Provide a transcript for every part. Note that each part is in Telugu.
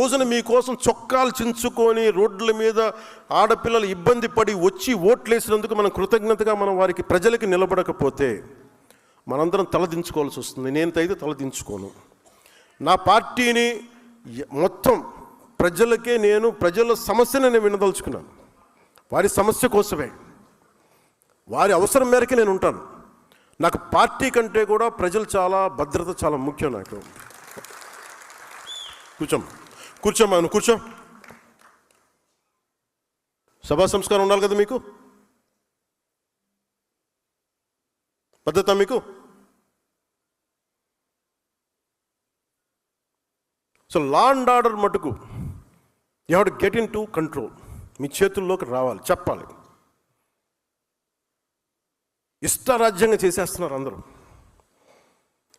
రోజున మీకోసం చొక్కాలు చించుకొని రోడ్ల మీద ఆడపిల్లలు ఇబ్బంది పడి వచ్చి ఓట్లేసినందుకు మనం కృతజ్ఞతగా మనం వారికి ప్రజలకి నిలబడకపోతే మనందరం తలదించుకోవాల్సి వస్తుంది. నేనైతే తలదించుకోను. నా పార్టీని మొత్తం ప్రజలకే నేను ప్రజల సమస్యను నేను వినదలుచుకున్నాను. వారి సమస్య కోసమే, వారి అవసరం మేరకే నేను ఉంటాను. నాకు పార్టీ కంటే కూడా ప్రజలు చాలా, భద్రత చాలా ముఖ్యం నాకు. కూర్చోమ్మా, నువ్వు కూర్చో. సభా సంస్కారం ఉండాలి కదా మీకు, పద్ధత మీకు. సో లా అండ్ ఆర్డర్ మటుకు you have to get into control. మీ చేతుల్లోకి రావాలి, చెప్పాలి. ఇష్టారాజ్యంగా చేసేస్తున్నారు అందరూ.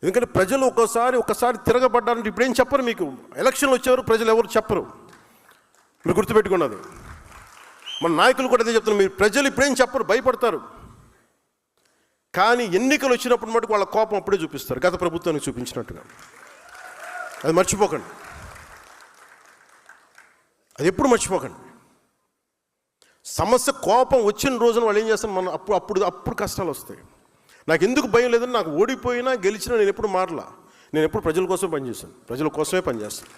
ఎందుకంటే ప్రజలు ఒకసారి తిరగబడ్డారంటే ఇప్పుడేం చెప్పరు మీకు. ఎలక్షన్లు వచ్చేవారు ప్రజలు ఎవరు చెప్పరు, మీరు గుర్తుపెట్టుకున్నది. మన నాయకులు కూడా అదే చెప్తున్నారు, మీరు ప్రజలు ఇప్పుడేం చెప్పరు, భయపడతారు. కానీ ఎన్నికలు వచ్చినప్పుడు మటుకు వాళ్ళ కోపం అప్పుడే చూపిస్తారు, గత ప్రభుత్వానికి చూపించినట్టుగా. అది మర్చిపోకండి, అది ఎప్పుడు మర్చిపోకండి. సమస్య కోపం వచ్చిన రోజున వాళ్ళు ఏం చేస్తాను, మనం అప్పుడు కష్టాలు వస్తాయి. నాకు ఎందుకు భయం లేదని, నాకు ఓడిపోయినా గెలిచినా నేను ఎప్పుడు మారలా. నేను ఎప్పుడు ప్రజల కోసం పనిచేశాను, ప్రజల కోసమే పనిచేస్తాను.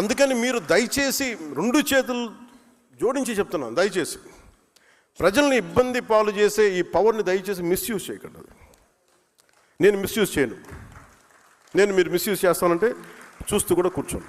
అందుకని మీరు దయచేసి 2 చేతులు జోడించి చెప్తున్నాను, దయచేసి ప్రజల్ని ఇబ్బంది పాలు చేసే ఈ పవర్ని దయచేసి మిస్యూజ్ చేయకండి. నేను మిస్యూజ్ చేయను. మీరు మిస్యూజ్ చేస్తానంటే చూస్తూ కూడా కూర్చోను.